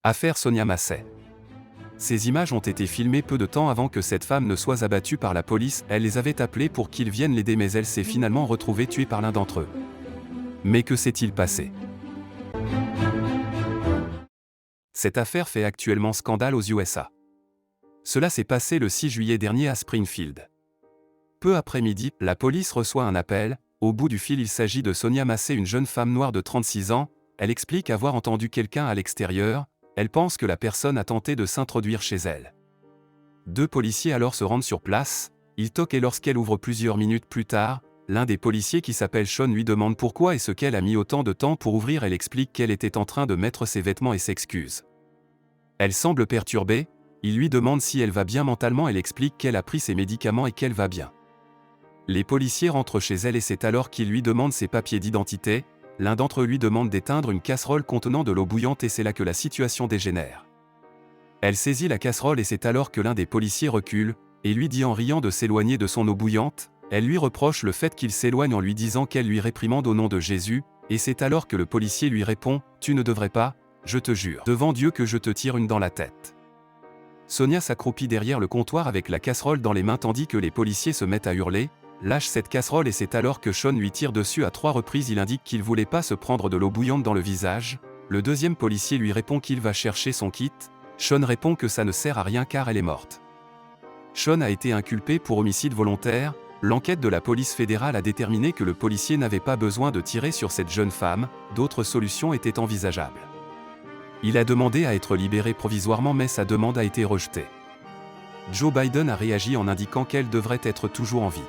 Affaire Sonia Massey. Ces images ont été filmées peu de temps avant que cette femme ne soit abattue par la police. Elle les avait appelés pour qu'ils viennent l'aider, mais elle s'est finalement retrouvée tuée par l'un d'entre eux. Mais que s'est-il passé? Cette affaire fait actuellement scandale aux USA. Cela s'est passé le 6 juillet dernier à Springfield. Peu après midi, la police reçoit un appel. Au bout du fil, il s'agit de Sonia Massey, une jeune femme noire de 36 ans. Elle explique avoir entendu quelqu'un à l'extérieur. Elle pense que la personne a tenté de s'introduire chez elle. Deux policiers alors se rendent sur place. Ils toquent et lorsqu'elle ouvre plusieurs minutes plus tard, l'un des policiers qui s'appelle Sean lui demande pourquoi et ce qu'elle a mis autant de temps pour ouvrir. Elle explique qu'elle était en train de mettre ses vêtements et s'excuse. Elle semble perturbée. Il lui demande si elle va bien mentalement. Elle explique qu'elle a pris ses médicaments et qu'elle va bien. Les policiers rentrent chez elle et c'est alors qu'ils lui demandent ses papiers d'identité. L'un d'entre eux lui demande d'éteindre une casserole contenant de l'eau bouillante et c'est là que la situation dégénère. Elle saisit la casserole et c'est alors que l'un des policiers recule et lui dit en riant de s'éloigner de son eau bouillante. Elle lui reproche le fait qu'il s'éloigne en lui disant qu'elle lui réprimande au nom de Jésus, et c'est alors que le policier lui répond « Tu ne devrais pas, je te jure, devant Dieu que je te tire une dans la tête ». Sonia s'accroupit derrière le comptoir avec la casserole dans les mains tandis que les policiers se mettent à hurler. Lâche cette casserole et c'est alors que Sean lui tire dessus à 3 reprises. Il indique qu'il voulait pas se prendre de l'eau bouillante dans le visage. Le deuxième policier lui répond qu'il va chercher son kit. Sean répond que ça ne sert à rien car elle est morte. Sean a été inculpé pour homicide volontaire. L'enquête de la police fédérale a déterminé que le policier n'avait pas besoin de tirer sur cette jeune femme, d'autres solutions étaient envisageables. Il a demandé à être libéré provisoirement mais sa demande a été rejetée. Joe Biden a réagi en indiquant qu'elle devrait être toujours en vie.